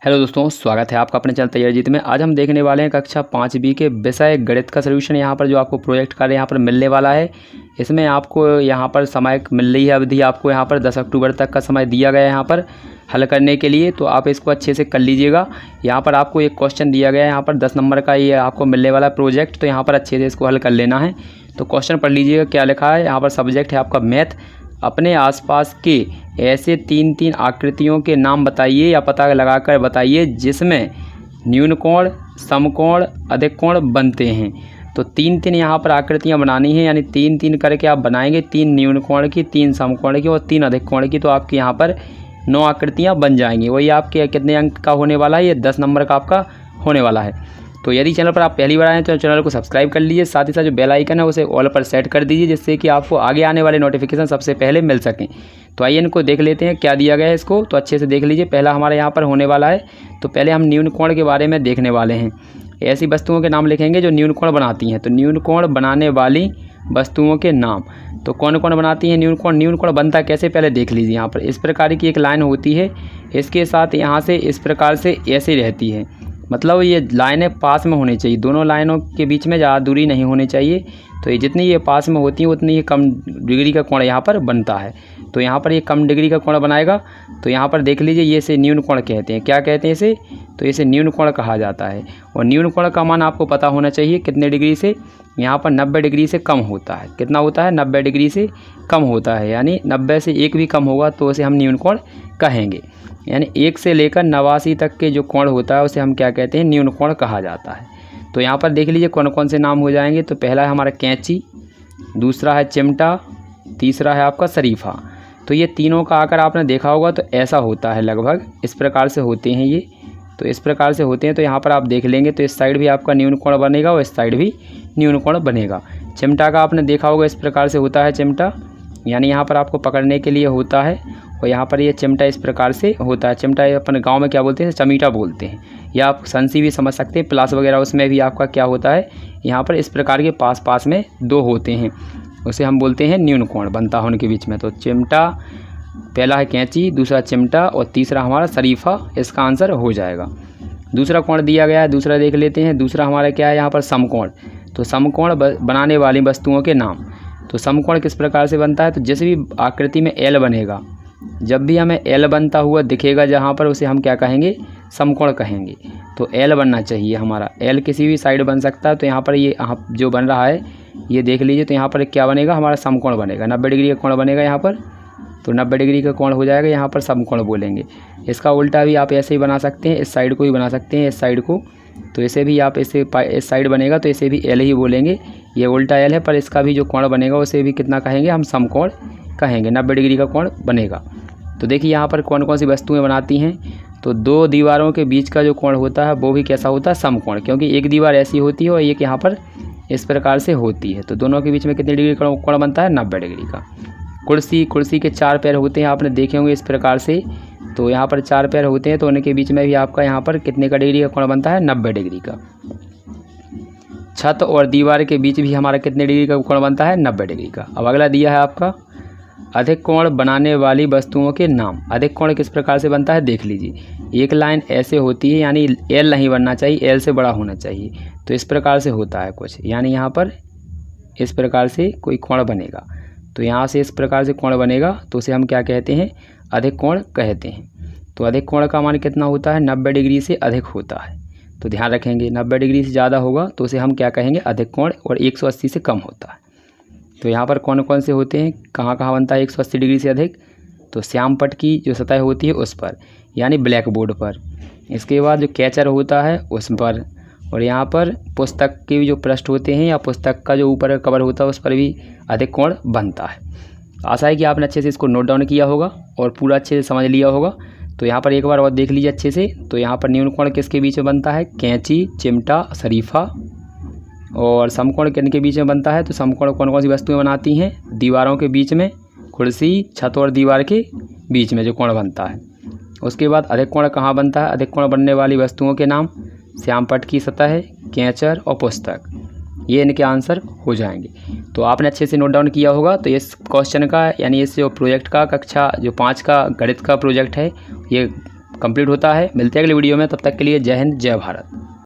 Hello दोस्तों, स्वागत है आपका अपने चैनल तैयारी जीत में। आज हम देखने वाले हैं कक्षा 5B के विषय गणित का सलूशन। यहाँ पर जो आपको प्रोजेक्ट कार्य यहाँ पर मिलने वाला है, इसमें आपको यहाँ पर समय मिल रही है अवधि, आपको यहाँ पर 10 अक्टूबर तक का समय दिया गया है यहाँ पर हल करने के लिए। तो आप इसको अच्छे से कर लीजिएगा। यहाँ पर आपको एक क्वेश्चन दिया गया है, यहाँ पर 10 नंबर का ये आपको मिलने वाला प्रोजेक्ट। तो यहाँ पर अच्छे से इसको हल कर लेना है। तो क्वेश्चन पढ़ लीजिएगा क्या लिखा है। यहाँ पर सब्जेक्ट है आपका मैथ। अपने आसपास के ऐसे तीन आकृतियों के नाम बताइए या पता लगाकर बताइए जिसमें न्यून कोण, समकोण, अधिक कोण बनते हैं। तो तीन यहाँ पर आकृतियां बनानी है, यानी तीन करके आप बनाएंगे। 3 न्यून कोण की, 3 समकोण की और 3 अधिक कोण की। तो आपकी यहाँ पर 9 आकृतियाँ बन जाएंगी। वही आपके कितने अंक का होने वाला है, ये 10 नंबर का आपका होने वाला है। तो यदि चैनल पर आप पहली बार आए तो चैनल को सब्सक्राइब कर लीजिए। साथ ही साथ जो बेल आइकन है उसे ऑल पर सेट कर दीजिए, जिससे कि आपको आगे आने वाले नोटिफिकेशन सबसे पहले मिल सकें। तो आइए इनको देख लेते हैं क्या दिया गया है इसको। तो अच्छे से देख लीजिए। पहला हमारे यहाँ पर होने वाला है। तो पहले हम न्यून कोण के बारे में देखने वाले हैं। ऐसी वस्तुओं के नाम लिखेंगे जो न्यून कोण बनाती हैं। तो न्यून कोण बनाने वाली वस्तुओं के नाम। तो कौन कौन बनाती हैं न्यून कोण। न्यून कोण बनता कैसे पहले देख लीजिए। यहाँ पर इस प्रकार की एक लाइन होती है, इसके साथ यहाँ से इस प्रकार से ऐसे रहती है। मतलब ये लाइनें पास में होनी चाहिए, दोनों लाइनों के बीच में ज़्यादा दूरी नहीं होनी चाहिए। तो ये जितनी ये पास में होती हैं उतनी ही कम डिग्री का कोण यहाँ पर बनता है। तो यहाँ पर ये कम डिग्री का कोण बनाएगा। तो यहाँ पर देख लीजिए, ये इसे न्यून कोण कहते हैं। क्या कहते हैं इसे? तो इसे न्यून कोण कहा जाता है। और न्यून कोण का मान आपको पता होना चाहिए कितने डिग्री से। यहाँ पर 90 डिग्री से कम होता है। कितना होता है? 90 डिग्री से कम होता है। यानी 90 से 1 भी कम होगा तो उसे हम न्यून कोण कहेंगे। यानी 1 से लेकर 89 तक के जो कोण होता है उसे हम क्या कहते हैं? न्यून कोण कहा जाता है। तो यहाँ पर देख लीजिए कौन कौन से नाम हो जाएंगे। तो पहला है हमारा कैंची, दूसरा है चिमटा, तीसरा है आपका शरीफा। तो ये तीनों का आकर आपने देखा होगा तो ऐसा होता है, लगभग इस प्रकार से होते हैं ये। तो इस प्रकार से होते हैं। तो यहाँ पर आप देख लेंगे तो इस साइड भी आपका न्यून कोण बनेगा और इस साइड भी न्यून कोण बनेगा। चिमटा का आपने देखा होगा, इस प्रकार से होता है चिमटा, यानी यहाँ पर आपको पकड़ने के लिए होता है। और यहाँ पर ये चिमटा इस प्रकार से होता है। चिमटा अपने गांव में क्या बोलते हैं? चमीटा बोलते हैं, या आप संसी भी समझ सकते हैं। प्लास वगैरह उसमें भी आपका क्या होता है, यहाँ पर इस प्रकार के पास में 2 होते हैं, उसे हम बोलते हैं न्यून कोण बनता है उनके बीच में। तो चिमटा, पहला है कैंची, दूसरा चिमटा और तीसरा हमारा शरीफा, इसका आंसर हो जाएगा। दूसरा कोण दिया गया है, दूसरा देख लेते हैं। दूसरा हमारा क्या है यहाँ पर? समकोण। तो समकोण बनाने वाली वस्तुओं के नाम। तो समकोण किस प्रकार से बनता है? तो जिस भी आकृति में एल बनेगा, जब भी हमें एल बनता हुआ दिखेगा जहाँ पर, उसे हम क्या कहेंगे? समकोण कहेंगे। तो एल बनना चाहिए हमारा। एल किसी भी साइड बन सकता है। तो यहाँ पर ये जो बन रहा है ये देख लीजिए। तो यहाँ पर क्या बनेगा? हमारा समकोण बनेगा। 90 डिग्री का कोण बनेगा यहाँ पर। तो 90 डिग्री का कोण हो जाएगा, यहाँ पर समकोण बोलेंगे। इसका उल्टा भी आप ऐसे ही बना सकते हैं, इस साइड को भी बना सकते हैं, इस साइड को। तो इसे भी आप इस साइड बनेगा तो इसे भी एल ही बोलेंगे। ये उल्टा एल है, पर इसका भी जो कोण बनेगा उसे भी कितना कहेंगे? हम समकोण कहेंगे। 90 डिग्री का कोण बनेगा। तो देखिए यहाँ पर कौन कौन सी वस्तुएं बनाती हैं। तो 2 दीवारों के बीच का जो कोण होता है वो भी कैसा होता है? समकोण, क्योंकि एक दीवार ऐसी होती है और एक यहाँ पर इस प्रकार से होती है। तो दोनों के बीच में कितनी डिग्री का कोण बनता है? 90 डिग्री का। कुर्सी के 4 पैर होते हैं, आपने देखे होंगे इस प्रकार से। तो यहाँ पर 4 पैर होते हैं, तो उनके बीच में भी आपका यहाँ पर कितने का डिग्री का कोण बनता है? 90 डिग्री का। छत और दीवार के बीच भी हमारा कितने डिग्री का कोण बनता है? 90 डिग्री का। अब अगला दिया है आपका अधिक कोण बनाने वाली वस्तुओं के नाम। अधिक कोण किस प्रकार से बनता है देख लीजिए। एक लाइन ऐसे होती है, यानी एल नहीं बनना चाहिए, एल से बड़ा होना चाहिए। तो इस प्रकार से होता है कुछ, यानी यहाँ पर इस प्रकार से कोई कोण बनेगा। तो यहाँ से इस प्रकार से कोण बनेगा तो उसे हम क्या कहते हैं? अधिक कोण कहते हैं। तो अधिक कोण का मान कितना होता है? 90 डिग्री से अधिक होता है। तो ध्यान रखेंगे, 90 डिग्री से ज़्यादा होगा तो उसे हम क्या कहेंगे? अधिक कोण। और 180 से कम होता है। तो यहाँ पर कौन कौन से होते हैं, कहाँ कहाँ बनता है 180 डिग्री से अधिक? तो श्याम पट की जो सतह होती है उस पर, यानी ब्लैक बोर्ड पर। इसके बाद जो कैचर होता है उस पर। और यहाँ पर पुस्तक के भी जो पृष्ठ होते हैं या पुस्तक का जो ऊपर कवर होता है उस पर भी अधिक कोण बनता है। आशा है कि आपने अच्छे से इसको नोट डाउन किया होगा और पूरा अच्छे से समझ लिया होगा। तो यहाँ पर एक बार और देख लीजिए अच्छे से। तो यहाँ पर न्यून कोण किसके बीच में बनता है? कैंची, चिमटा, शरीफा। और समकोण किनके बीच में बनता है? तो समकोण कौन कौन सी वस्तुएं बनाती हैं? दीवारों के बीच में, कुर्सी, छत और दीवार के बीच में जो कोण बनता है। उसके बाद अधिक कोण कहाँ बनता है? अधिक कोण बनने वाली वस्तुओं के नाम। श्याम पट की सतह, कैचर और पुस्तक, ये इनके आंसर हो जाएंगे। तो आपने अच्छे से नोट डाउन किया होगा। तो इस क्वेश्चन का, यानी इस जो प्रोजेक्ट का कक्षा जो 5 का गणित का प्रोजेक्ट है, ये कंप्लीट होता है। मिलते हैं अगली वीडियो में, तब तक के लिए जय हिंद जय भारत।